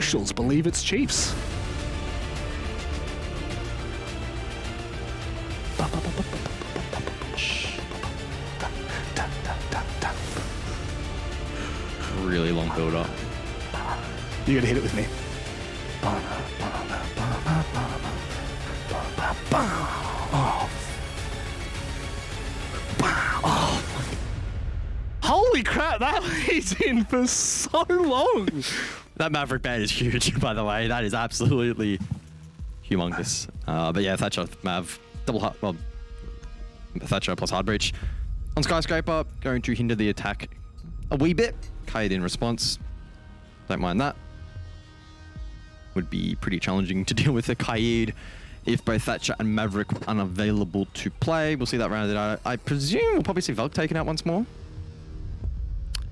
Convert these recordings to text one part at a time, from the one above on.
officials believe it's Chiefs. Really long build up. You gotta hit it with me. Holy crap, that leads in for so long. That Maverick band is huge, by the way. That is absolutely humongous. But yeah, Thatcher, Mav, Thatcher plus hard breach. On Skyscraper, going to hinder the attack a wee bit. Kaid in response. Don't mind that. Would be pretty challenging to deal with a Kaid if both Thatcher and Maverick were unavailable to play. We'll see that rounded out. I presume we'll probably see Velk taken out once more.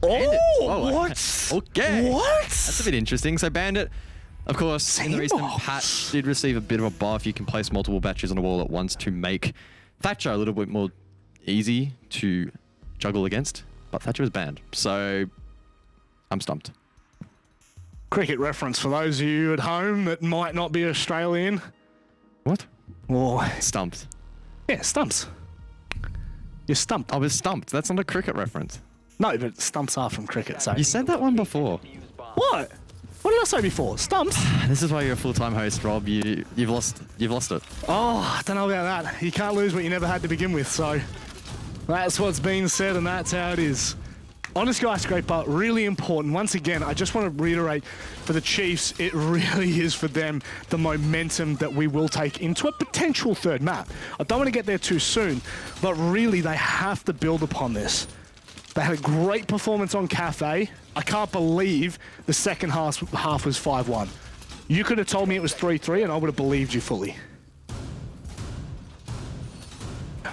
Oh, what? Okay. What? That's a bit interesting. So Bandit, of course, in the recent patch, did receive a bit of a buff. You can place multiple batches on a wall at once to make Thatcher a little bit more easy to juggle against. But Thatcher was banned. So I'm stumped. Cricket reference for those of you at home that might not be Australian. What? Oh, Stumped. yeah, stumps. You're stumped. I was stumped. That's not a cricket reference. No, but stumps are from cricket, so... You said that one before. What? What did I say before? Stumps? This is why you're a full-time host, Rob. You've lost it. Oh, I don't know about that. You can't lose what you never had to begin with, so... That's what's been said, and that's how it is. On a Skyscraper, really important. Once again, I just want to reiterate, for the Chiefs, it really is for them the momentum that we will take into a potential third map. I don't want to get there too soon, but really they have to build upon this. They had a great performance on Cafe. I can't believe the second half was 5-1. You could have told me it was 3-3 and I would have believed you fully.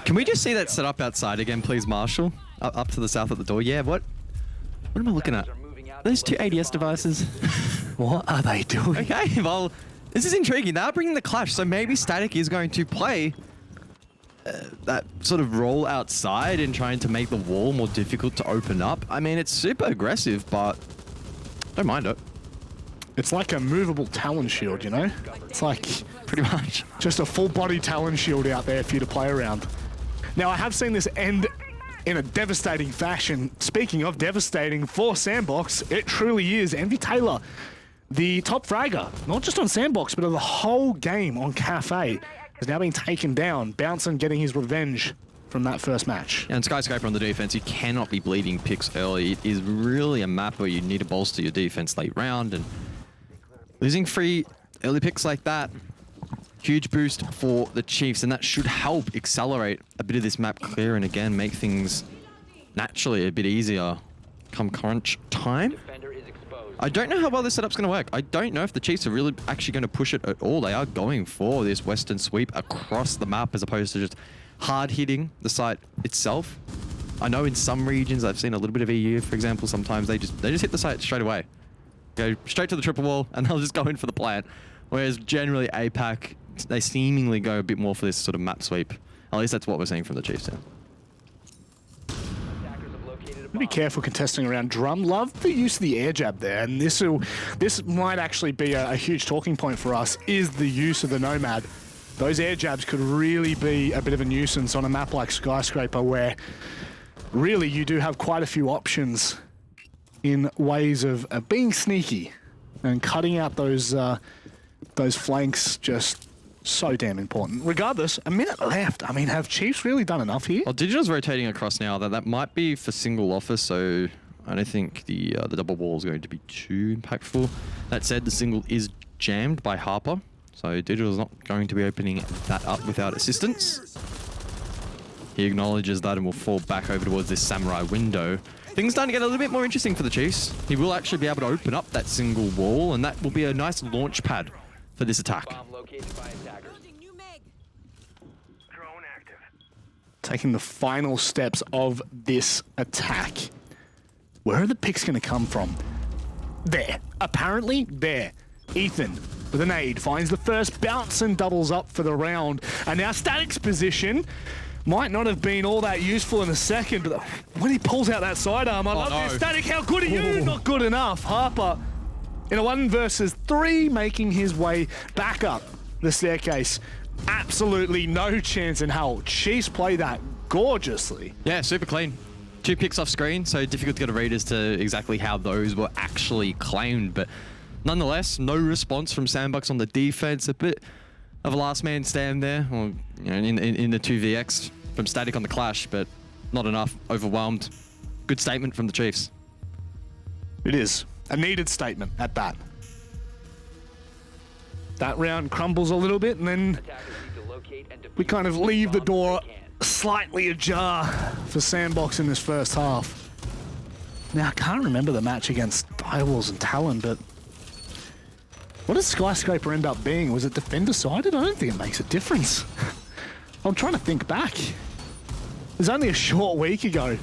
Can we just see that set up outside again, please, Marshall? Up to the south at the door. Yeah, what am I looking at? Those two ADS devices. What are they doing? Okay, well, this is intriguing. They are bringing the clash, so maybe Static is going to play that sort of role outside and trying to make the wall more difficult to open up. I mean, it's super aggressive, but don't mind it. It's like a movable Talon shield, you know? It's like Pretty much. just a full body Talon shield out there for you to play around. Now, I have seen this end in a devastating fashion. Speaking of devastating for Sandbox, it truly is. Envy Taylor, the top fragger, not just on Sandbox, but of the whole game on Cafe, is now being taken down. Bouncing getting his revenge from that first match. And Skyscraper on the defense, you cannot be bleeding picks early. It is really a map where you need to bolster your defense late round, and losing free early picks like that, huge boost for the Chiefs, and that should help accelerate a bit of this map clear and again make things naturally a bit easier come crunch time. I don't know how well this setup's going to work. I don't know if the Chiefs are really actually going to push it at all. They are going for this western sweep across the map as opposed to just hard hitting the site itself. I know in some regions, I've seen a little bit of EU, for example, sometimes they just hit the site straight away. Go straight to the triple wall and they'll just go in for the plant. Whereas generally APAC, they seemingly go a bit more for this sort of map sweep. At least that's what we're seeing from the Chiefs here. Be careful contesting around Drum. Love the use of the air jab there, and this might actually be a huge talking point for us, is the use of the Nomad. Those air jabs could really be a bit of a nuisance on a map like Skyscraper, where really you do have quite a few options in ways of being sneaky and cutting out those flanks. Just so damn important. Regardless, a minute left. I mean, have Chiefs really done enough here? Well, Digital's rotating across now. That might be for single office, so I don't think the double wall is going to be too impactful. That said, the single is jammed by Harper, so Digital's not going to be opening that up without assistance. He acknowledges that and will fall back over towards this Samurai window. Things starting to get a little bit more interesting for the Chiefs. He will actually be able to open up that single wall, and that will be a nice launch pad for this attack. Taking the final steps of this attack. Where are the picks going to come from? There. Apparently, there. Ethan, with a nade, finds the first bounce and doubles up for the round. And now Static's position might not have been all that useful in a second, but when he pulls out that sidearm, I love this. Static, how good are you? Not good enough. Harper in a 1 versus 3, making his way back up the staircase. Absolutely no chance in hell. Chiefs play that gorgeously. Yeah, super clean. 2 picks off screen, so difficult to get a read as to exactly how those were actually claimed. But nonetheless, no response from Sandbox on the defense. A bit of a last man stand there, or in the 2vx from Static on the clash, but not enough. Overwhelmed. Good statement from the Chiefs. It is a needed statement at that. That round crumbles a little bit, and then we kind of leave the door slightly ajar for Sandbox in this first half. Now, I can't remember the match against Direwolves and Talon, but what did Skyscraper end up being? Was it defender-sided? I don't think it makes a difference. I'm trying to think back. It was only a short week ago.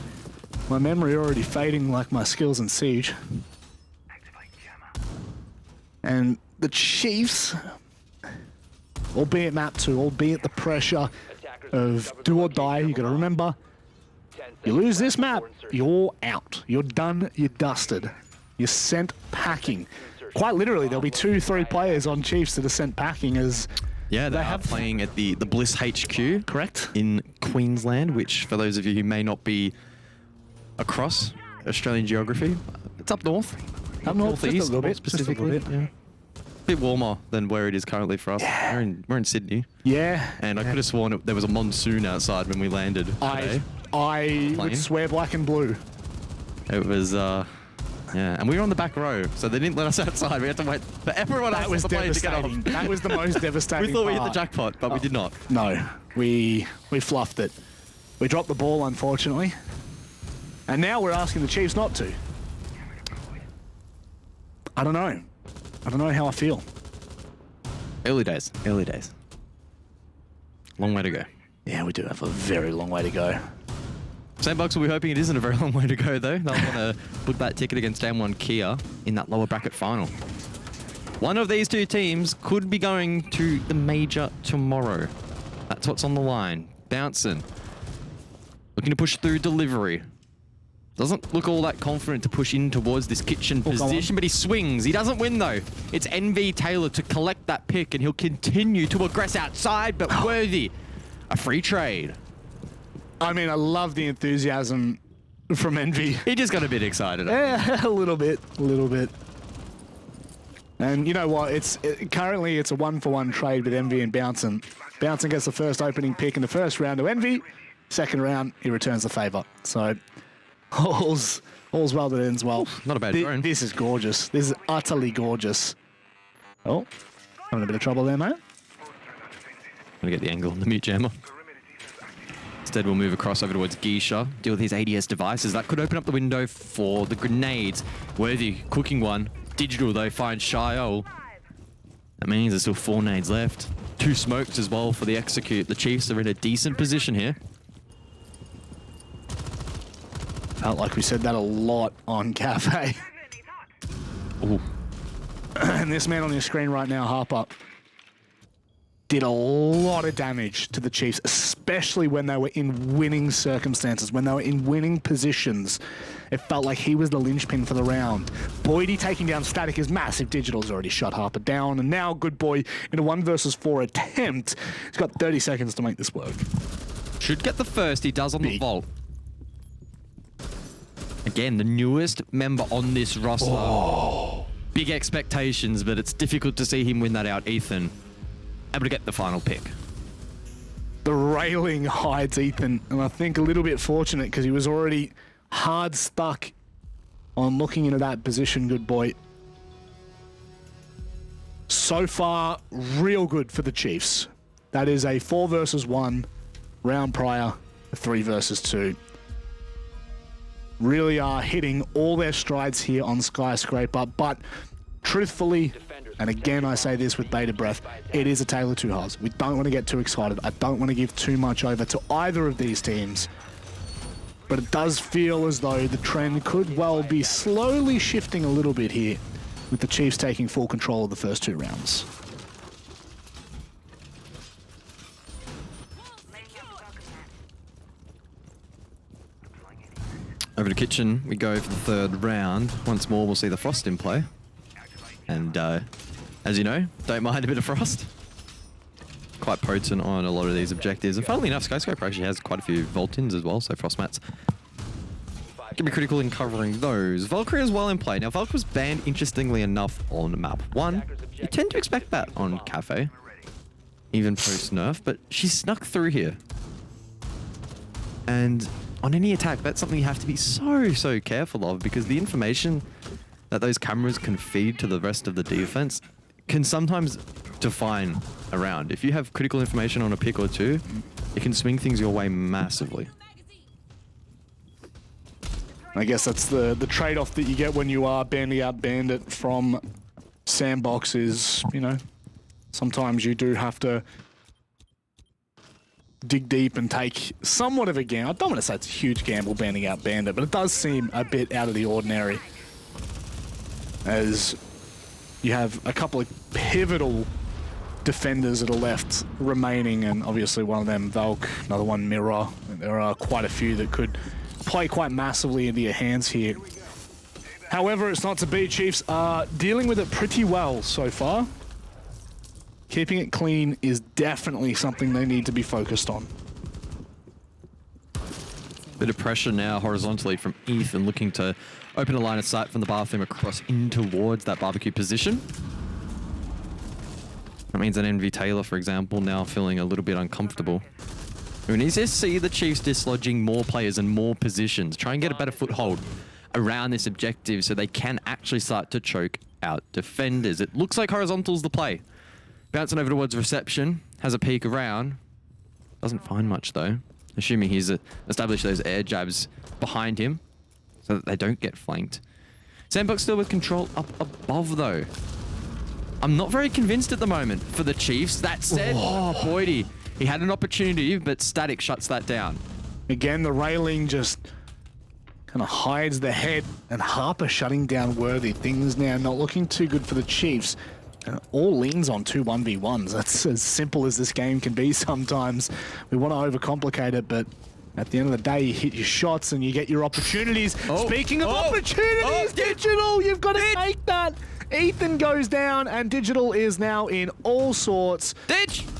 My memory already fading like my skills in Siege. And the Chiefs, albeit map 2, albeit the pressure of do or die, you gotta remember, you lose this map, you're out. You're done, you're dusted. You're sent packing. Quite literally, there'll be 2-3 players on Chiefs that are sent packing as... Yeah, they are playing at the Bliss HQ. Correct. In Queensland, which for those of you who may not be across Australian geography, it's up north. Up north, just a little bit, specifically. Just a little bit. Yeah. A bit warmer than where it is currently for us. Yeah. We're in Sydney. Yeah. And I could have sworn there was a monsoon outside when we landed today. I would swear black and blue. It was, yeah. And we were on the back row, so they didn't let us outside. We had to wait for everyone else on the plane to get off. That was the most devastating We thought we hit part. the jackpot, but we did not. No, we fluffed it. We dropped the ball, unfortunately. And now we're asking the Chiefs not to. I don't know. I don't know how I feel. Early days. Early days. Long way to go. Yeah, we do have a very long way to go. Sandbox will be hoping it isn't a very long way to go, though. They'll want to book that ticket against M1 Kia in that lower bracket final. One of these 2 teams could be going to the major tomorrow. That's what's on the line. Bouncing. Looking to push through delivery. Doesn't look all that confident to push in towards this kitchen position, but he swings. He doesn't win, though. It's NV Taylor to collect that pick, and he'll continue to aggress outside, but Worthy. A free trade. I mean, I love the enthusiasm from Envy. He just got a bit excited. Yeah, a little bit. And you know what? Currently it's a 1-for-1 trade with Envy and Bouncin. Bouncin gets the first opening pick in the first round to Envy. Second round, he returns the favour. So all's well that ends well. Not a bad drone. This is gorgeous. This is utterly gorgeous. Oh, having a bit of trouble there, mate. I'm going to get the angle on the mute jammer. Instead, we'll move across over towards Geisha, deal with his ADS devices. That could open up the window for the grenades. Worthy cooking one. Digital, though, finds Shiol. That means there's still 4 nades left. 2 smokes as well for the execute. The Chiefs are in a decent position here. Felt like we said that a lot on Cafe. Ooh. And this man on your screen right now, Harper, did a lot of damage to the Chiefs, especially when they were in winning circumstances, when they were in winning positions. It felt like he was the linchpin for the round. Boydie taking down Static is massive. Digital's already shut Harper down, and now Good Boy in a 1 versus 4 attempt. He's got 30 seconds to make this work. Should get the first. He does on the vault. Again, the newest member on this roster. Oh. Big expectations, but it's difficult to see him win that out, Ethan. Able to get the final pick. The railing hides Ethan, and I think a little bit fortunate because he was already hard stuck on looking into that position, Good Boy. So far, real good for the Chiefs. That is a 4 versus 1 round prior, a 3 versus 2. Really are hitting all their strides here on Skyscraper, but truthfully, and again I say this with bated breath, it is a tale of 2 halves. We don't want to get too excited. I don't want to give too much over to either of these teams, but it does feel as though the trend could well be slowly shifting a little bit here, with the Chiefs taking full control of the first 2 rounds. Over to Kitchen, we go for the 3rd round. Once more, we'll see the Frost in play. And as you know, don't mind a bit of frost. Quite potent on a lot of these objectives. And funnily enough, Skyscraper actually has quite a few Vault-ins as well, so frost mats can be critical in covering those. Valkyrie is well in play. Now, Valk was banned, interestingly enough, on map 1. You tend to expect that on Cafe, even post-nerf, but she snuck through here. And on any attack, that's something you have to be so careful of, because the information that those cameras can feed to the rest of the defense can sometimes define a round. If you have critical information on a pick or two, it can swing things your way massively. I guess that's the trade-off that you get when you are banding out Bandit from Sandbox is, you know, sometimes you do have to dig deep and take somewhat of a gamble. I don't want to say it's a huge gamble banding out Bandit, but it does seem a bit out of the ordinary, as you have a couple of pivotal defenders that are left remaining, and obviously one of them Valk, another one Mirror. There are quite a few that could play quite massively into your hands here. However, it's not to be. Chiefs are dealing with it pretty well so far. Keeping it clean is definitely something they need to be focused on. Bit of pressure now horizontally from Ethan, looking to open a line of sight from the bathroom across in towards that barbecue position. That means that NV Taylor, for example, now feeling a little bit uncomfortable. We need to see the Chiefs dislodging more players and more positions. Try and get a better foothold around this objective so they can actually start to choke out defenders. It looks like horizontal's the play. Bouncing over towards reception, has a peek around. Doesn't find much though. Assuming he's established those air jabs behind him so that they don't get flanked. Sandbox still with control up above though. I'm not very convinced at the moment for the Chiefs. That said, oh Boydie. He had an opportunity, but Static shuts that down. Again, the railing just kind of hides the head, and Harper shutting down Worthy. Things now not looking too good for the Chiefs. And all leans on 2 1v1s. That's as simple as this game can be sometimes. We want to overcomplicate it, but at the end of the day, you hit your shots and you get your opportunities. Speaking of opportunities, Digital, you've got to take that. Ethan goes down, and Digital is now in all sorts.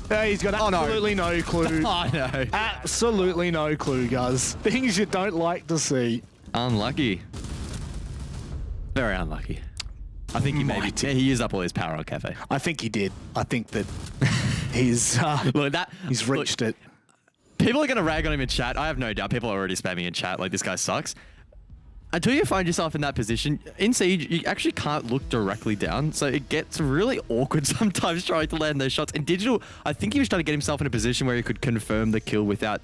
He's got absolutely no clue. Oh, no. Absolutely no clue, guys. Things you don't like to see. Unlucky. Very unlucky. I think he used up all his power on Cafe. I think he did. I think that he's he's reached it. People are going to rag on him in chat. I have no doubt people are already spamming in chat like this guy sucks. Until you find yourself in that position, in Siege, you actually can't look directly down, so it gets really awkward sometimes trying to land those shots. In Digital, I think he was trying to get himself in a position where he could confirm the kill without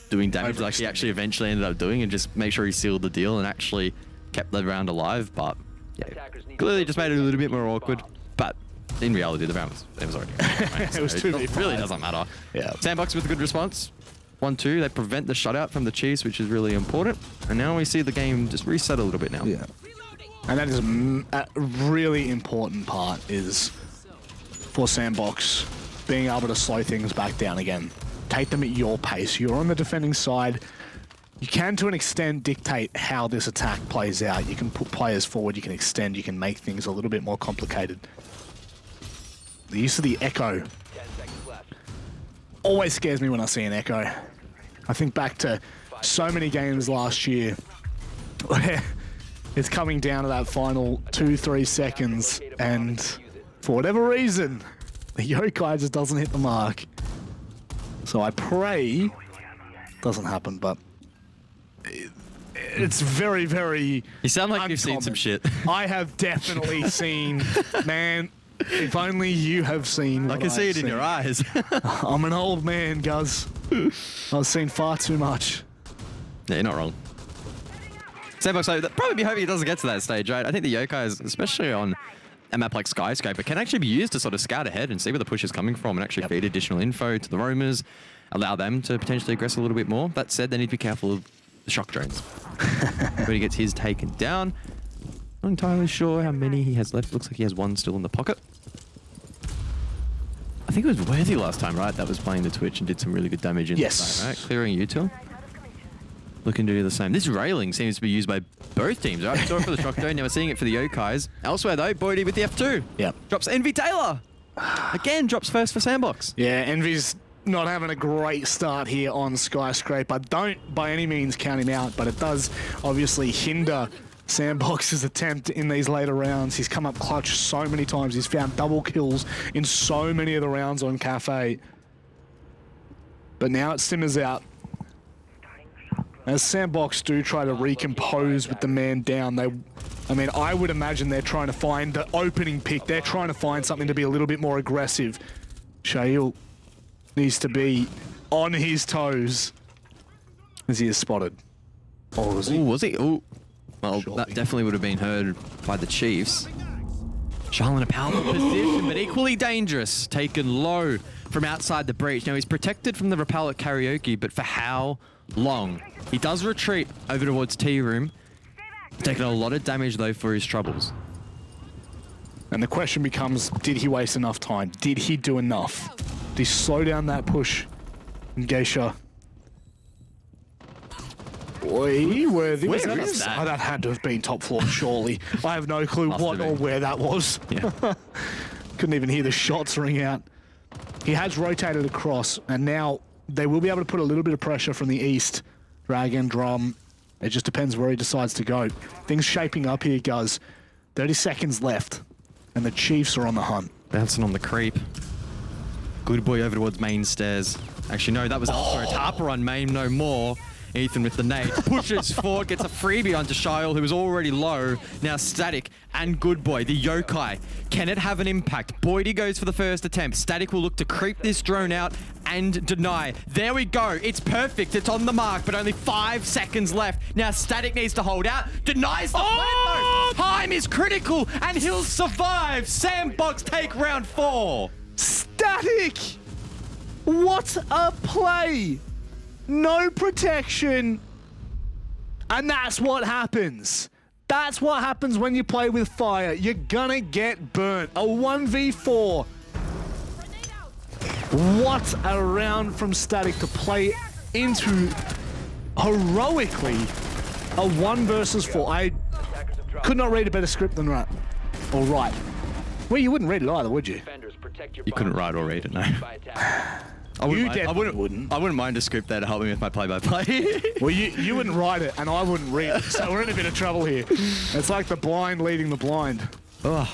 doing damage like he actually eventually ended up doing, and just make sure he sealed the deal and actually kept the round alive, but yeah, clearly just made it a little bit more awkward. But in reality, the round was already over. It was 2v5. It really doesn't matter. Yeah. Sandbox with a good response. 1-2, they prevent the shutout from the Chiefs, which is really important. And now we see the game just reset a little bit now. Yeah. And that is a really important part, is for Sandbox being able to slow things back down again. Take them at your pace. You're on the defending side. You can, to an extent, dictate how this attack plays out. You can put players forward, you can extend, you can make things a little bit more complicated. The use of the Echo always scares me when I see an Echo. I think back to so many games last year where it's coming down to that final 2-3 seconds, and for whatever reason, the Yokai just doesn't hit the mark. So I pray it doesn't happen, but it's very, very You sound like uncommon. You've seen some shit. I have definitely seen, man, if only you have seen. I can see it in your eyes. I'm an old man, Guz. I've seen far too much. Yeah, you're not wrong. Sandbox, so probably be hoping it doesn't get to that stage, right? I think the Yokai, especially on a map like Skyscraper, can actually be used to sort of scout ahead and see where the push is coming from and actually feed additional info to the roamers, allow them to potentially aggress a little bit more. That said, they need to be careful of the shock drones. When he gets his taken down. Not entirely sure how many he has left. Looks like he has one still in the pocket. I think it was Worthy last time, right? That was playing the Twitch and did some really good damage in the side, right? Clearing util. Looking to do the same. This railing seems to be used by both teams, right? We saw it for the Shockdo, now we're seeing it for the Yokais. Elsewhere though, Bodhi with the F2. Yep. Drops Envy Taylor. Again, drops first for Sandbox. Yeah, Envy's not having a great start here on Skyscraper. Don't by any means count him out, but it does obviously hinder Sandbox's attempt in these later rounds. He's come up clutch so many times. He's found double kills in so many of the rounds on Cafe. But now it simmers out. As Sandbox do try to recompose with the man down, I would imagine they're trying to find the opening pick. They're trying to find something to be a little bit more aggressive. Shail needs to be on his toes as he is spotted. Or was he? Ooh, was he? Ooh. Well, Surely. that definitely would have been heard by the Chiefs. Charl in a powerful position, but equally dangerous. Taken low from outside the breach. Now, he's protected from the rappel at Karaoke, but for how long? He does retreat over towards Tea Room. He's taken a lot of damage, though, for his troubles. And the question becomes, did he waste enough time? Did he do enough? Did he slow down that push in Geisha? Boy, where was that? Oh, that had to have been top floor, surely. I have no clue what or where that was. Yeah. Couldn't even hear the shots ring out. He has rotated across, and now they will be able to put a little bit of pressure from the east. Dragon, Drum. It just depends where he decides to go. Things shaping up here, Guz. 30 seconds left, and the Chiefs are on the hunt. Bouncing on the creep. Good boy over towards main stairs. Actually, no, that was elsewhere. It's Harper on main, no more. Ethan with the nade. Pushes forward, gets a freebie onto Shail, who was already low. Now Static and Good Boy, the Yokai. Can it have an impact? Boydie goes for the first attempt. Static will look to creep this drone out and deny. There we go. It's perfect. It's on the mark, but only 5 seconds left. Now Static needs to hold out. Denies the plant, though. Time is critical, and he'll survive. Sandbox take round 4. Static! What a play! No protection. And that's what happens. That's what happens when you play with fire. You're gonna get burnt. A 1v4. What a round from Static to play into heroically a 1 versus 4. I could not read a better script than that. All right. Well, you wouldn't read it either, would you? You couldn't write or read it, no. I wouldn't mind a script there to help me with my play-by-play. Well, you wouldn't write it, and I wouldn't read it, so we're in a bit of trouble here. It's like the blind leading the blind. Oh,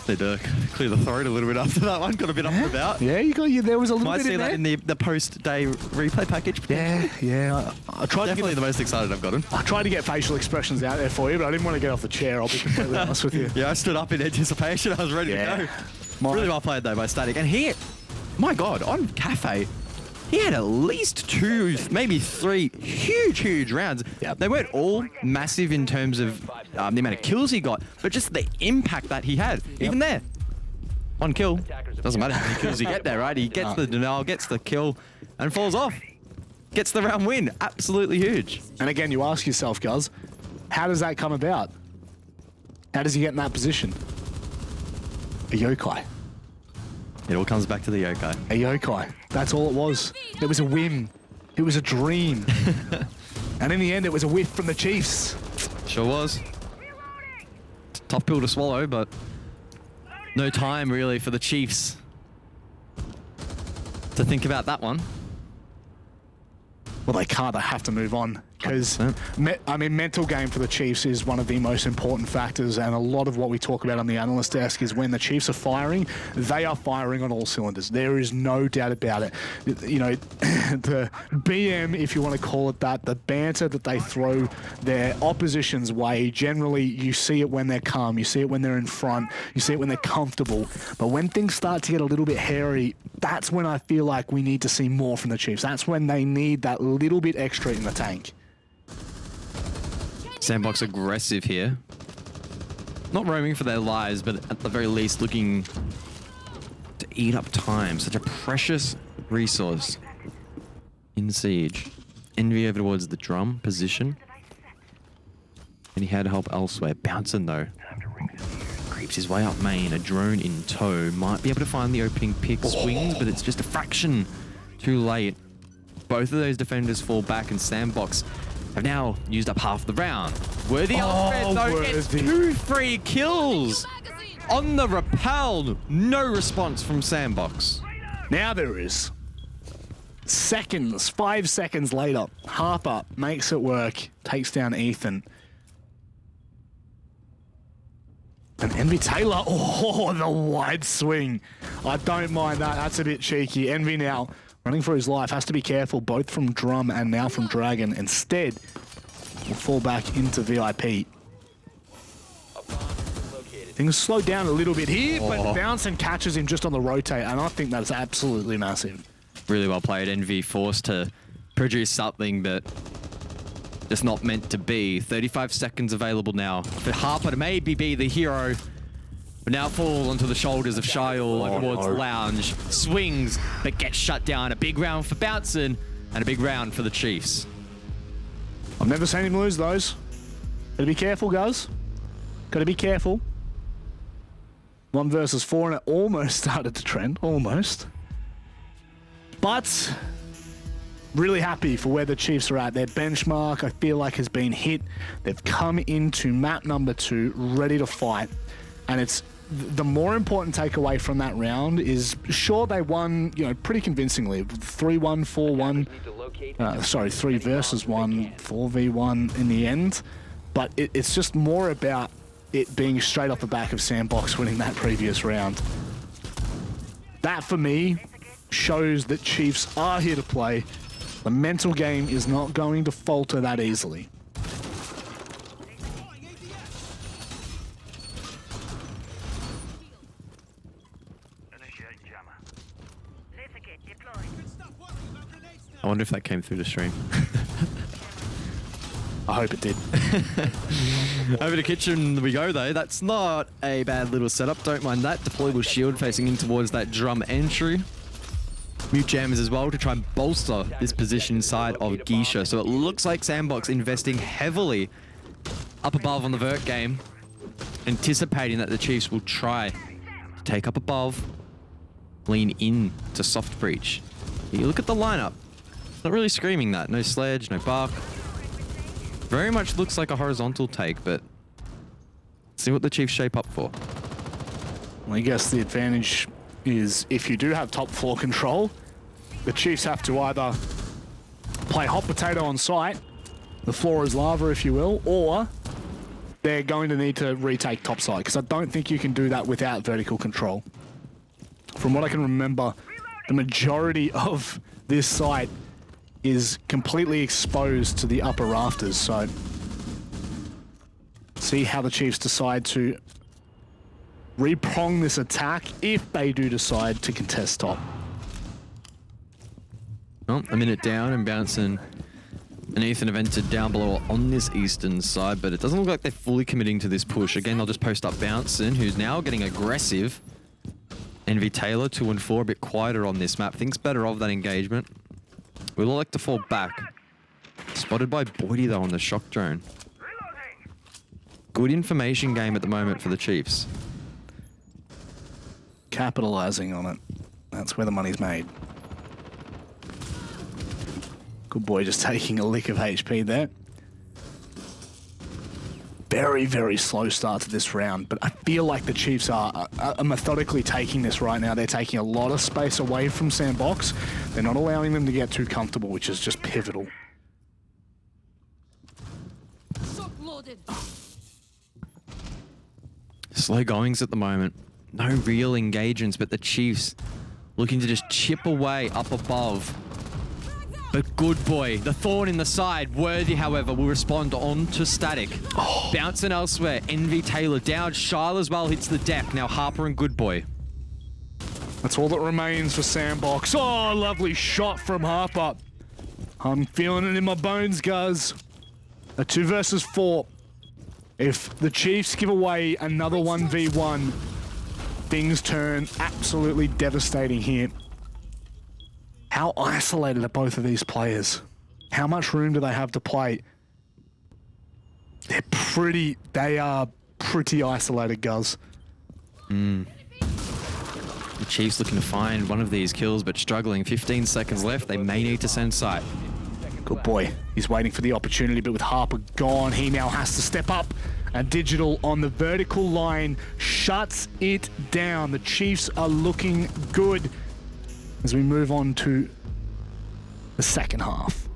they do clear the throat a little bit after that one. Got a bit up and about. Yeah, there was a little Might bit see in that there. in the post-day replay package. Yeah. I tried Definitely the most excited I've gotten. I tried to get facial expressions out there for you, but I didn't want to get off the chair, I'll be completely honest with you. Yeah, I stood up in anticipation. I was ready to go. Really well played, though, by Static. And he, my God, on Cafe, he had at least 2, maybe 3 huge rounds. Yep. They weren't all massive in terms of the amount of kills he got, but just the impact that he had. Even there. 1 kill. Doesn't matter how many kills you get there, right? He gets the denial, gets the kill, and falls off. Gets the round win. Absolutely huge. And again, you ask yourself, Guz, how does that come about? How does he get in that position? A yokai. It all comes back to the Yokai. A yokai. That's all it was. It was a whim. It was a dream. And in the end, it was a whiff from the Chiefs. Sure was. Tough pill to swallow, but no time really for the Chiefs to think about that one. Well, they can't. They have to move on. Because, mental game for the Chiefs is one of the most important factors, and a lot of what we talk about on the analyst desk is when the Chiefs are firing, they are firing on all cylinders. There is no doubt about it. You know, the BM, if you want to call it that, the banter that they throw their opposition's way, generally you see it when they're calm, you see it when they're in front, you see it when they're comfortable. But when things start to get a little bit hairy, that's when I feel like we need to see more from the Chiefs. That's when they need that little bit extra in the tank. Sandbox aggressive here. Not roaming for their lives, but at the very least looking to eat up time. Such a precious resource in Siege. Envy over towards the drum position. And he had help elsewhere. Bouncing though. Creeps his way up main. A drone in tow. Might be able to find the opening pick. Swings, but it's just a fraction too late. Both of those defenders fall back, and Sandbox have now used up half the round. Worthy Alfred, though, gets Worthy. 2 free kills on the rappel. No response from Sandbox. Now there is. 5 seconds later, Harper makes it work, takes down Ethan. And Envy Taylor, oh, the wide swing. I don't mind that, that's a bit cheeky. Envy now running for his life, has to be careful, both from Drum and now from Dragon. Instead, will fall back into VIP. Things slow down a little bit here, but Bouncing catches him just on the rotate, and I think that's absolutely massive. Really well played. Envy forced to produce something, but just not meant to be. 35 seconds available now for Harper to maybe be the hero, but now fall onto the shoulders of Shiel towards Lounge. Swings, but gets shut down. A big round for Bouncing, and a big round for the Chiefs. I've never seen him lose those. Gotta be careful, guys. Gotta be careful. 1 versus 4, and it almost started to trend. Almost. But really happy for where the Chiefs are at. Their benchmark, I feel like, has been hit. They've come into map number 2 ready to fight. And it's the more important takeaway from that round is, sure, they won, you know, pretty convincingly. 3-1, 4-1. Sorry, 3 versus 1, 4v1 in the end. But it's just more about it being straight off the back of Sandbox winning that previous round. That, for me, shows that Chiefs are here to play. The mental game is not going to falter that easily. I wonder if that came through the stream. I hope it did. Over to kitchen we go, though. That's not a bad little setup. Don't mind that. Deployable shield facing in towards that Drum entry. Mute jammers as well to try and bolster this position inside of Geisha. So it looks like Sandbox investing heavily up above on the vert game, anticipating that the Chiefs will try to take up above, lean in to soft breach. You look at the lineup. It's not really screaming that. No sledge, no bark. Very much looks like a horizontal take, but let's see what the Chiefs shape up for. Well, I guess the advantage is if you do have top floor control, the Chiefs have to either play hot potato on site, the floor is lava if you will, or they're going to need to retake top side, because I don't think you can do that without vertical control. From what I can remember, the majority of this site is completely exposed to the upper rafters, so see how the Chiefs decide to reprong this attack if they do decide to contest top. Oh, a minute down and Bouncing and Ethan have entered down below on this eastern side, but it doesn't look like they're fully committing to this push. Again, they'll just post up Bouncing, who's now getting aggressive. Envy Taylor, 2 and 4, a bit quieter on this map. Thinks better of that engagement. We'll like to fall back. Spotted by Boydie, though, on the shock drone. Good information game at the moment for the Chiefs. Capitalizing on it. That's where the money's made. Good boy, just taking a lick of HP there. Very, very slow start to this round, but I feel like the Chiefs are methodically taking this right now. They're taking a lot of space away from Sandbox. They're not allowing them to get too comfortable, which is just pivotal. Slow goings at the moment. No real engagements, but the Chiefs looking to just chip away up above. But good boy, the thorn in the side. Worthy, however, will respond on to static. Bouncing elsewhere. Envy Taylor down. Shile as well hits the deck. Now Harper and good boy. That's all that remains for Sandbox. Oh, lovely shot from Harper. I'm feeling it in my bones, guys. A 2 versus 4. If the Chiefs give away another 1v1, things turn absolutely devastating here. How isolated are both of these players? How much room do they have to play? They are pretty isolated, guys. The Chiefs looking to find one of these kills, but struggling. 15 seconds left. They may need to send sight. Good boy. He's waiting for the opportunity, but with Harper gone, he now has to step up. And Digital on the vertical line shuts it down. The Chiefs are looking good as we move on to the second half.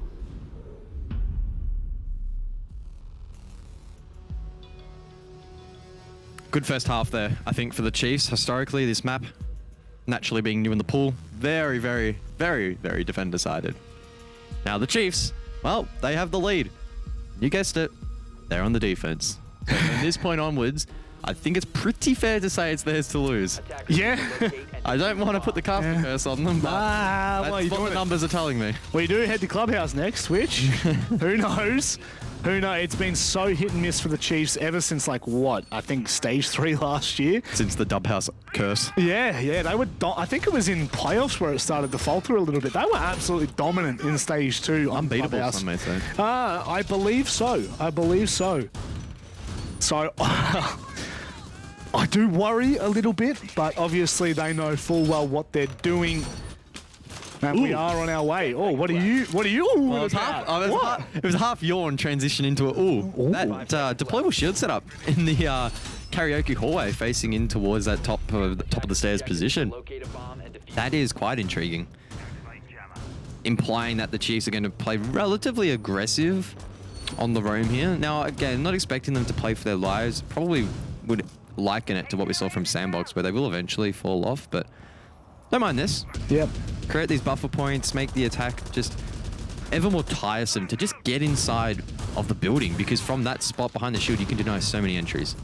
Good first half there, I think, for the Chiefs. Historically, this map, naturally being new in the pool, very, very, very, very defender-sided. Now the Chiefs, well, they have the lead. You guessed it, they're on the defense. So from this point onwards, I think it's pretty fair to say it's theirs to lose. Yeah. I don't want to put the casting curse on them, but that's well, what the numbers are telling me. We do head to Clubhouse next, which, who knows? Who knows? It's been so hit and miss for the Chiefs ever since, like, what? I think stage 3 last year. Since the Dubhouse curse. Yeah, they were. I think it was in playoffs where it started to falter a little bit. They were absolutely dominant in stage 2. Unbeatable, some may say. I believe so. So, I do worry a little bit, but obviously they know full well what they're doing. And we are on our way. Oh, what are you? Well, it was a half yawn transition into a ooh. That deployable shield setup in the karaoke hallway facing in towards that top of the stairs position. That is quite intriguing. Implying that the Chiefs are going to play relatively aggressive on the roam here. Now, again, not expecting them to play for their lives. Probably would liken it to what we saw from Sandbox, where they will eventually fall off, but don't mind this. Yep. Create these buffer points, make the attack just ever more tiresome to just get inside of the building, because from that spot behind the shield, you can deny so many entries.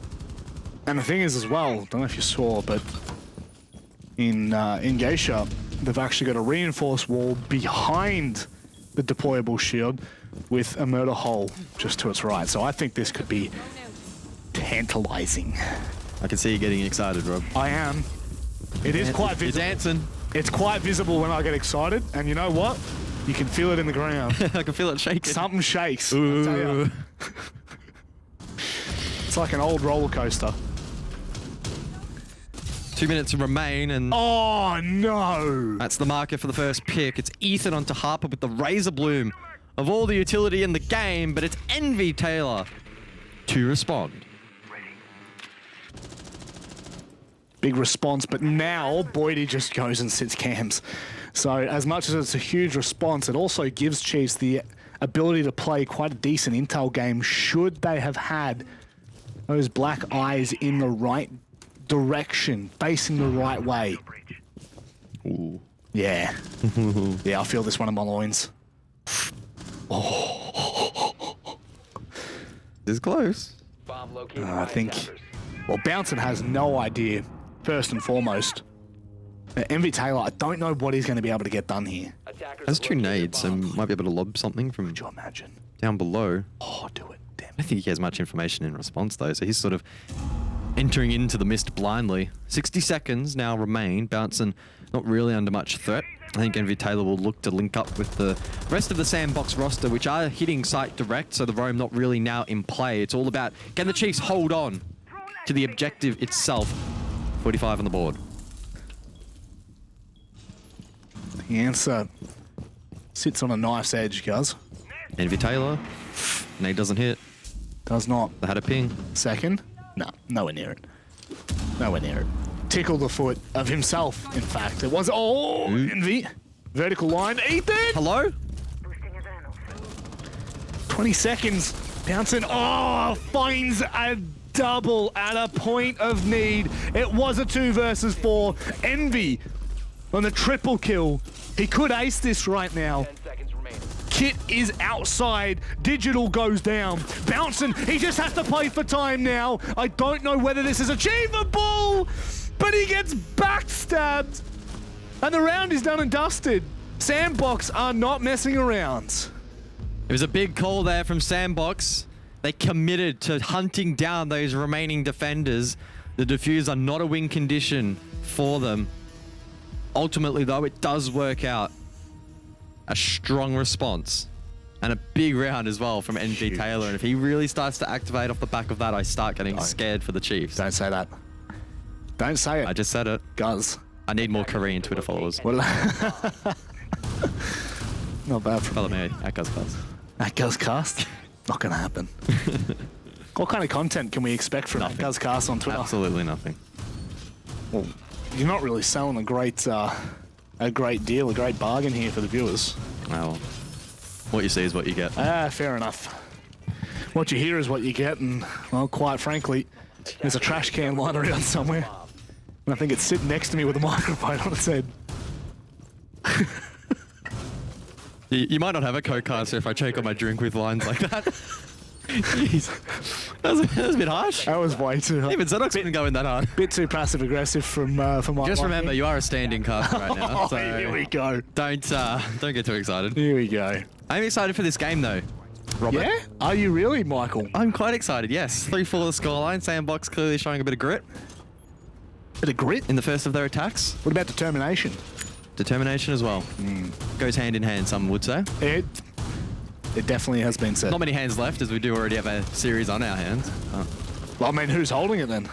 And the thing is as well, don't know if you saw, but in Geisha, they've actually got a reinforced wall behind the deployable shield with a murder hole just to its right. So I think this could be tantalizing. I can see you getting excited, Rob. I am. It is quite visible. You're dancing. It's quite visible when I get excited, and you know what? You can feel it in the ground. I can feel it shaking. Something shakes. Ooh. I'll tell ya. It's like an old roller coaster. 2 minutes to remain, and oh no! that's the marker for the first pick. It's Ethan onto Harper with the Razor Bloom of all the utility in the game, but it's Envy Taylor to respond. Big response, but now Boydie just goes and sits cams. So as much as it's a huge response, it also gives Chiefs the ability to play quite a decent intel game should they have had those black eyes in the right direction, facing the right way. Ooh. Yeah. Yeah, I feel this one in my loins. Oh. This is close. I think, well, Bouncin has no idea, first and foremost. Envy Taylor, I don't know what he's going to be able to get done here. Has 2 nades, so might be able to lob something from Could you imagine? down below. Oh, do it. Damn I it. don't think he has much information in response, though, so he's sort of entering into the mist blindly. 60 seconds now remain. Bouncin not really under much threat. I think Envy Taylor will look to link up with the rest of the Sandbox roster, which are hitting site direct, so the roam not really now in play. It's all about, can the Chiefs hold on to the objective itself? 45 on the board. The answer sits on a knife's edge, guys. Envy Taylor. Nade doesn't hit. Does not. They had a ping. Second? No, nowhere near it. Nowhere near it. Tickle the foot of himself, in fact. It was, oh, Envy. Vertical line, Ethan! Hello? 20 seconds. Bouncing, oh, finds a double at a point of need. It was a 2 versus 4. Envy on the triple kill. He could ace this right now. Kit is outside. Digital goes down. Bouncing. He just has to play for time now. I don't know whether this is achievable, but he gets backstabbed. And the round is done and dusted. Sandbox are not messing around. It was a big call there from Sandbox. They committed to hunting down those remaining defenders. The defuse are not a win condition for them. Ultimately, though, it does work out. A strong response. And a big round as well from NG Taylor. And if he really starts to activate off the back of that, I start getting scared for the Chiefs. Don't say that. Don't say it. I just said it. Guys. I need more Korean Twitter followers. Not bad from Follow me at Guzcast. At Guzcast. Not going to happen. What kind of content can we expect from Nothing. Guzcast on Twitter? Absolutely nothing. Well, you're not really selling a great deal, a great bargain here for the viewers. Oh, well. What you see is what you get. Fair enough. What you hear is what you get, and, well, quite frankly, there's a trash can lying around somewhere. And I think it's sitting next to me with a microphone on its head. You might not have a co-caster if I choke on my drink with lines like that. Jeez. That was a bit harsh. That was way too hard. Even Zedok's been going that hard. Bit too passive-aggressive from my Just remember, you are a standing caster right now. Oh, So here we go. don't get too excited. Here we go. I'm excited for this game, though. Robert. Yeah? Are you really, Michael? I'm quite excited, yes. 3-4 the scoreline. Sandbox clearly showing a bit of grit Bit of grit. in the first of their attacks. What about determination? Determination as well. Goes hand in hand, some would say. It definitely has been said. Not many hands left, as we do already have a series on our hands. Well, I mean, who's holding it then?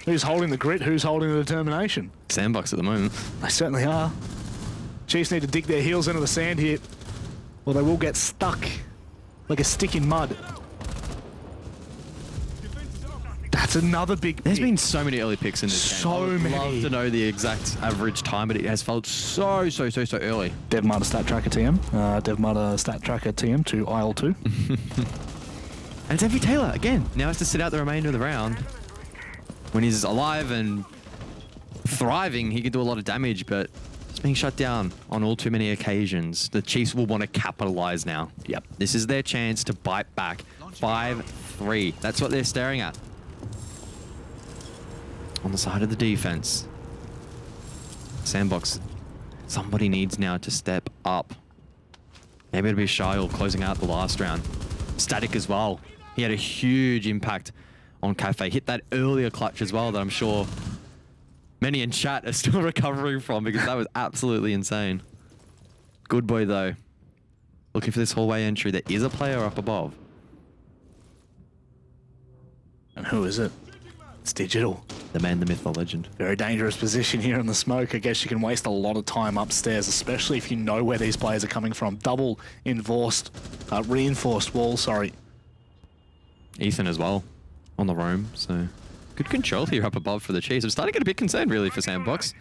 Who's holding the grit? Who's holding the determination? Sandbox at the moment. They certainly are. Chiefs need to dig their heels into the sand here, or they will get stuck like a stick in mud. That's another big There's pick. been so many early picks in this game. So I would many. love to know the exact average time, but it has felt so early. DevMarter Stat Tracker TM. DevMarter Stat Tracker TM to IL2. And it's Evie Taylor, again. Now has to sit out the remainder of the round. When he's alive and thriving, he can do a lot of damage, but it's being shut down on all too many occasions. The Chiefs will want to capitalize now. Yep. This is their chance to bite back. 5-3. That's what they're staring at. On the side of the defense. Sandbox. Somebody needs now to step up. Maybe it'll be Shyle closing out the last round. Static as well. He had a huge impact on Cafe. Hit that earlier clutch as well that I'm sure many in chat are still recovering from, because that was absolutely insane. Good boy though. Looking for this hallway entry. There is a player up above. And who is it? It's Digital. The man, the myth, the legend. Very dangerous position here in the smoke. I guess you can waste a lot of time upstairs, especially if you know where these players are coming from. Double reinforced wall, sorry. Ethan as well on the roam, so good control here up above for the Chiefs. I'm starting to get a bit concerned really for Sandbox.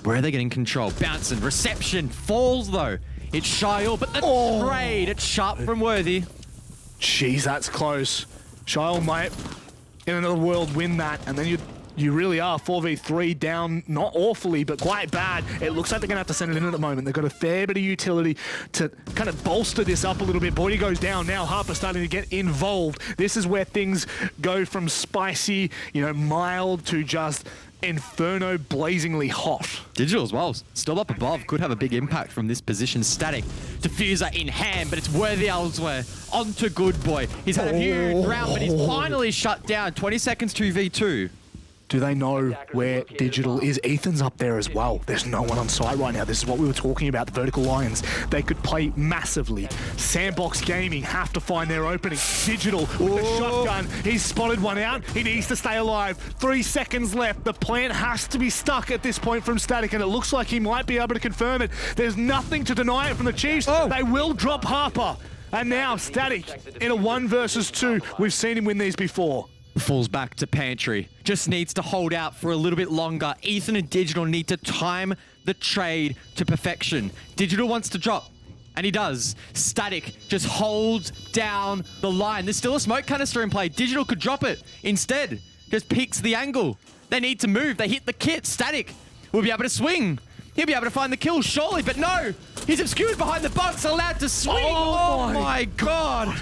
Where are they getting control? Bouncing, reception, falls though. It's Shyle, but the trade, it's sharp from Worthy. Jeez, that's close. Shyle might, in another world, win that, and then you really are 4v3 down, not awfully, but quite bad. It looks like they're going to have to send it in at the moment. They've got a fair bit of utility to kind of bolster this up a little bit. Boydie goes down now. Harper's starting to get involved. This is where things go from spicy, mild to just inferno blazingly hot. Digital as well, still up above, could have a big impact from this position. Static, diffuser in hand, but it's Worthy elsewhere. On to Good Boy. He's had a huge round, but he's finally shut down. 20 seconds 2v2. Do they know where Digital is? Ethan's up there as well. There's no one on site right now. This is what we were talking about, the vertical lines. They could play massively. Sandbox Gaming have to find their opening. Digital with the shotgun. He's spotted one out. He needs to stay alive. 3 seconds left. The plant has to be stuck at this point from Static, and it looks like he might be able to confirm it. There's nothing to deny it from the Chiefs. They will drop Harper. And now Static in a 1 versus 2. We've seen him win these before. Falls back to Pantry. Just needs to hold out for a little bit longer. Ethan and Digital need to time the trade to perfection. Digital wants to drop, and he does. Static just holds down the line. There's still a smoke canister in play. Digital could drop it. Instead, just peeks the angle. They need to move. They hit the kit. Static will be able to swing. He'll be able to find the kill, surely, but no. He's obscured behind the box, allowed to swing. Oh my God.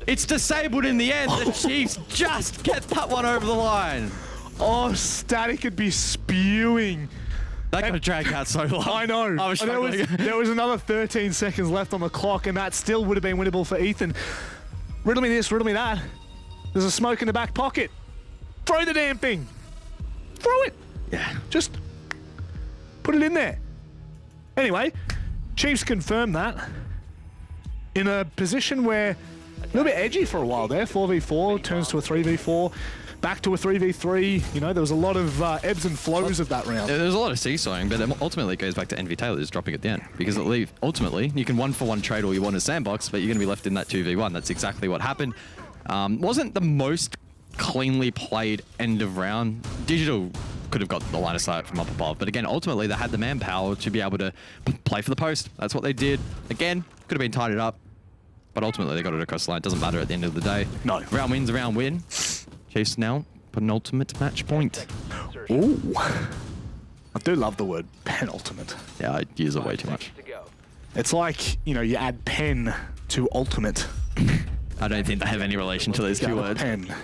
It's disabled in the end. The Chiefs just get that one over the line. Oh, Static could be spewing. That could have dragged out so long. I know. I was struggling. There was another 13 seconds left on the clock, and that still would have been winnable for Ethan. Riddle me this, riddle me that. There's a smoke in the back pocket. Throw the damn thing. Throw it. Yeah. Just put it in there. Anyway, Chiefs confirm that in a position where a little bit edgy for a while there. 4v4 turns to a 3v4. back to a 3v3. You know, there was a lot of ebbs and flows of that round. There's a lot of seesawing, but ultimately it goes back to Envy Taylor just dropping at the end. Because ultimately, you can 1-for-1 trade all you want as Sandbox, but you're going to be left in that 2v1. That's exactly what happened. Wasn't the most cleanly played end of round. Digital could have got the line of sight from up above, but again, ultimately they had the manpower to be able to play for the post. That's what they did. Again, could have been tied it up, but ultimately they got it across the line. It doesn't matter at the end of the day. No. Round win's a round win. Chiefs now penultimate match point. Ooh. I do love the word penultimate. Yeah, I use it way too much. It's like, you know, you add pen to ultimate. I don't think they have any relation to those two words. Pen.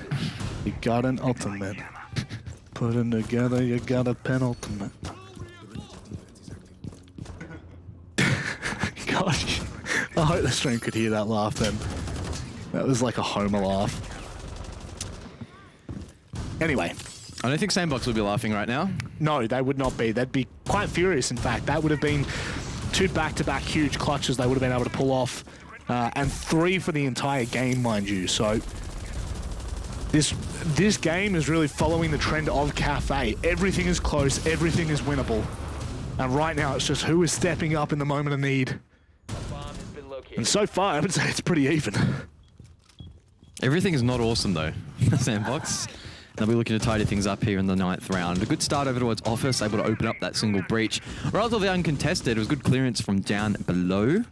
You got an ultimate. Put them together, you got a penultimate. Gosh, I hope the stream could hear that laugh then. That was like a Homer laugh. Anyway. I don't think Sandbox would be laughing right now. No, they would not be. They'd be quite furious, in fact. That would have been 2 back-to-back huge clutches they would have been able to pull off. And 3 for the entire game, mind you. So this game is really following the trend of Cafe. Everything is close, everything is winnable. And right now it's just who is stepping up in the moment of need. And so far, I would say it's pretty even. Everything is not awesome though, Sandbox. They'll be looking to tidy things up here in the 9th round. A good start over towards Office, able to open up that single breach. Relatively uncontested, it was good clearance from down below.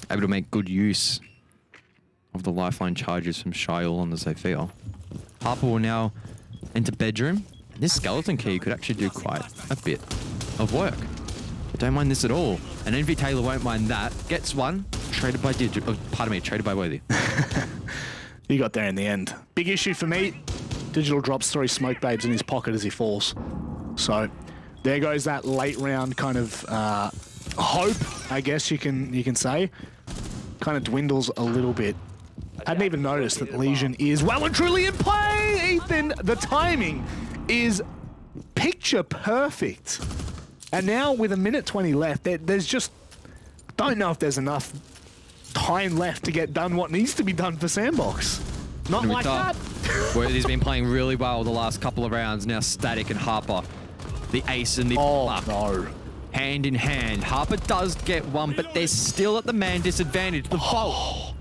Able to make good use of the lifeline charges from Shail on the Zephyr. Harper will now enter bedroom. And this skeleton key could actually do quite a bit of work. I don't mind this at all. And Envy Taylor won't mind that. Gets one, traded by traded by Worthy. You got there in the end. Big issue for me. Digital drops 3 smoke babes in his pocket as he falls. So there goes that late round kind of hope, I guess you can say. Kind of dwindles a little bit. Hadn't even noticed that Legion is well and truly in play, Ethan. The timing is picture perfect. And now with 1:20 left, there's just, don't know if there's enough time left to get done what needs to be done for Sandbox. Not like that. Worthy's been playing really well the last couple of rounds. Now Static and Harper, the ace and the luck. No. Hand in hand. Harper does get one, but they're still at the man disadvantage. The fault.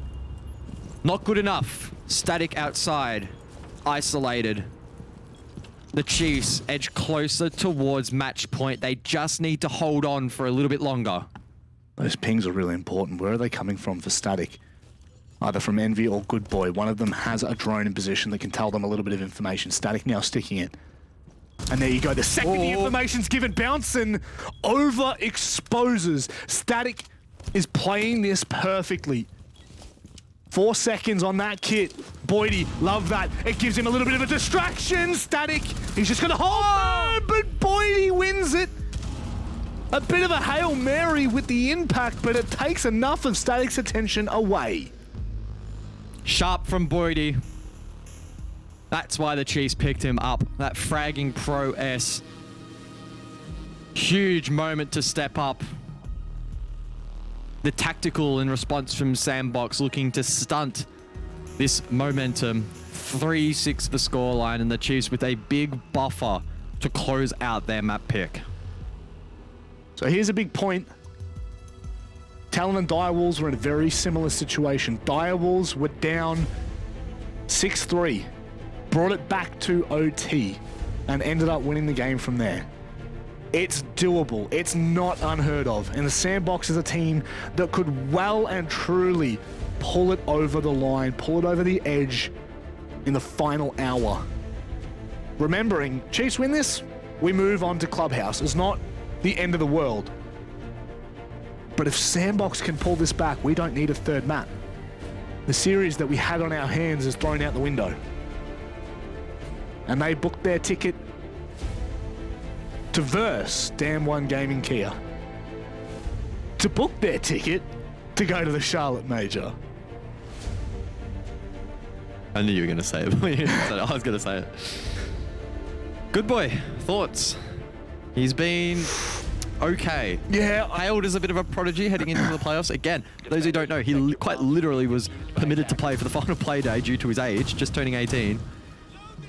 Not good enough. Static outside. Isolated. The Chiefs edge closer towards match point. They just need to hold on for a little bit longer. Those pings are really important. Where are they coming from for Static? Either from Envy or Good Boy. One of them has a drone in position that can tell them a little bit of information. Static now sticking it. And there you go. The second the information's given, Bouncing overexposes. Static is playing this perfectly. 4 seconds on that kit. Boydie, love that. It gives him a little bit of a distraction. Static, he's just going to hold on, but Boydie wins it. A bit of a Hail Mary with the impact, but it takes enough of Static's attention away. Sharp from Boydie. That's why the Chiefs picked him up. That fragging Pro S. Huge moment to step up. The tactical in response from Sandbox looking to stunt this momentum. 3-6 the scoreline, and the Chiefs with a big buffer to close out their map pick. So here's a big point. Talon and Direwolves were in a very similar situation. Direwolves were down 6-3. Brought it back to OT and ended up winning the game from there. It's doable. It's not unheard of. And the Sandbox is a team that could well and truly pull it over the line, pull it over the edge in the final hour. Remembering, Chiefs win this, we move on to Clubhouse. It's not the end of the world. But if Sandbox can pull this back, we don't need a third map. The series that we had on our hands is thrown out the window. And they booked their ticket to verse Damn One Gaming Kia. To book their ticket to go to the Charlotte Major. I knew you were going to say it, but I was going to say it. Good Boy, thoughts? He's been okay. Yeah. Hailed as a bit of a prodigy heading into the playoffs. Again, for those who don't know, he quite literally was permitted to play for the final play day due to his age, just turning 18.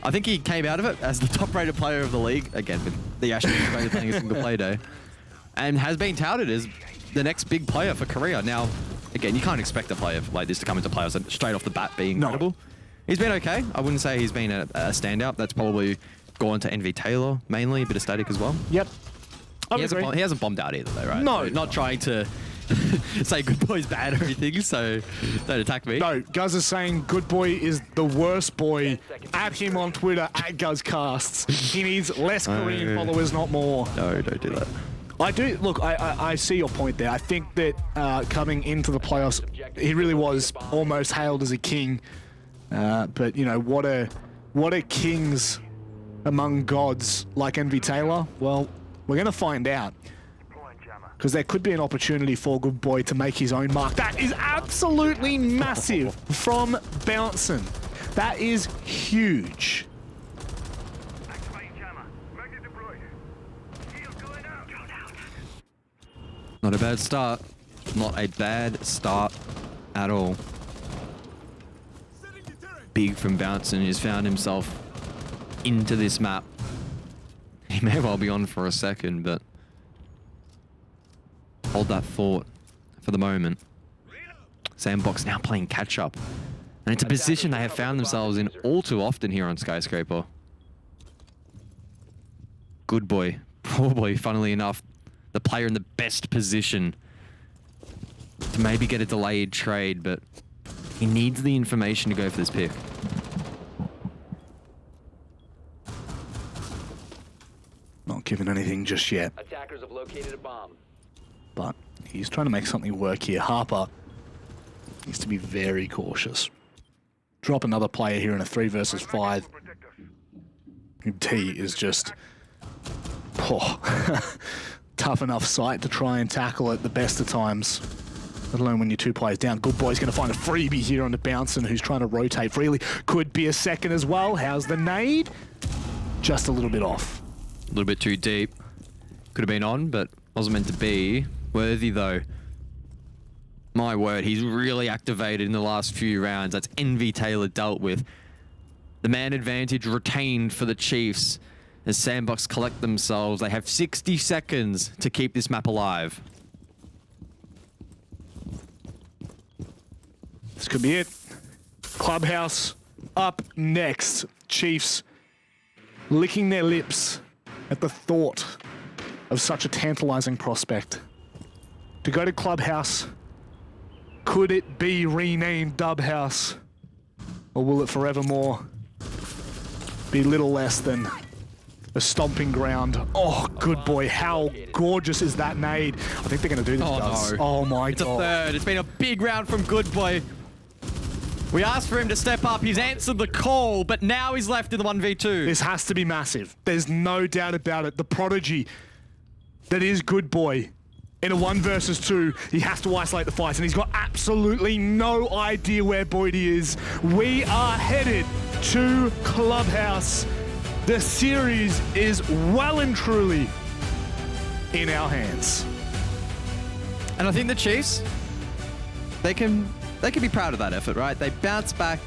I think he came out of it as the top-rated player of the league, again, with the Astros only playing a single play day, and has been touted as the next big player for Korea. Now, again, you can't expect a player like this to come into playoffs and straight off the bat be incredible. He's been okay. I wouldn't say he's been a standout. That's probably gone to NV Taylor, mainly, a bit of static as well. Yep. He hasn't bombed out either, though, right? No. So not trying to say Good Boy's bad or anything, so don't attack me. No, Guz is saying Good Boy is the worst boy. At him on Twitter, at GuzCasts. He needs less Korean followers, not more. No, don't do that. I do. Look, I see your point there. I think that coming into the playoffs, he really was almost hailed as a king. But, you know, what are kings among gods like NV Taylor? Well, we're going to find out. Because there could be an opportunity for Good Boy to make his own mark. That is absolutely massive from Bouncing. That is huge. Not a bad start. Not a bad start at all. Big from Bouncing. He's found himself into this map. He may well be on for a second, but hold that thought for the moment. Sandbox now playing catch up. And it's a position they have found themselves in all too often here on Skyscraper. Good Boy, probably, funnily enough, the player in the best position to maybe get a delayed trade, but he needs the information to go for this pick. Not giving anything just yet. Attackers have located a bomb. But he's trying to make something work here. Harper needs to be very cautious. Drop another player here in a 3 versus 5. T is just tough enough sight to try and tackle at the best of times. Let alone when you're 2 players down. Good Boy's going to find a freebie here on the Bouncing, who's trying to rotate freely. Could be a second as well. How's the nade? Just a little bit off. A little bit too deep. Could have been on, but wasn't meant to be. Worthy, though. My word, he's really activated in the last few rounds. That's NV Taylor dealt with. The man advantage retained for the Chiefs as Sandbox collect themselves. They have 60 seconds to keep this map alive. This could be it. Clubhouse up next. Chiefs licking their lips at the thought of such a tantalizing prospect. To go to Clubhouse, could it be renamed Dubhouse? Or will it forevermore be little less than a stomping ground? Oh, Good Boy, how gorgeous is that nade? I think they're going to do this, guys. No. Oh my It's God. a third. It's been a big round from Good Boy. We asked for him to step up. He's answered the call, but now he's left in the 1v2. This has to be massive. There's no doubt about it. The prodigy that is Good Boy. In a 1 versus 2, he has to isolate the fights, and he's got absolutely no idea where Boydie is. We are headed to Clubhouse. The series is well and truly in our hands. And I think the Chiefs, they can be proud of that effort, right? They bounced back,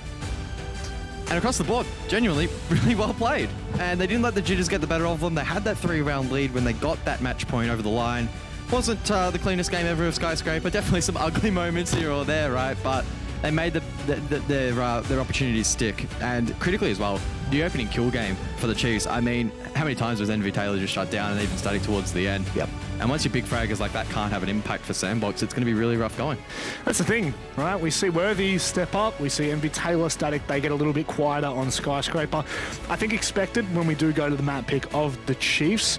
and across the board, genuinely, really well played. And they didn't let the jitters get the better of them. They had that 3-round lead when they got that match point over the line. Wasn't the cleanest game ever of Skyscraper. Definitely some ugly moments here or there, right? But they made their opportunities stick. And critically as well, the opening kill game for the Chiefs. I mean, how many times was NV Taylor just shut down and even starting towards the end? Yep. And once your big fraggers like that can't have an impact for Sandbox, it's going to be really rough going. That's the thing, right? We see Worthy step up. We see NV Taylor static. They get a little bit quieter on Skyscraper. I think expected when we do go to the map pick of the Chiefs.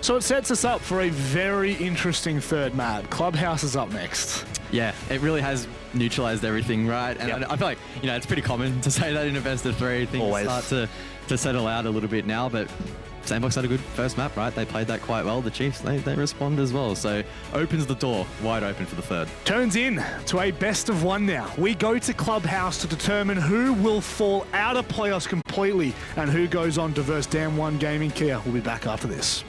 So it sets us up for a very interesting third map. Clubhouse is up next. Yeah, it really has neutralized everything, right? And Yep. I feel like, you know, it's pretty common to say that in a best of 3. Things Always. start to settle out a little bit now, but Sandbox had a good first map, right? They played that quite well. The Chiefs, they respond as well. So opens the door wide open for the third. Turns in to a best of 1 now. We go to Clubhouse to determine who will fall out of playoffs completely and who goes on to verse Damn One Gaming. Kia will be back after this.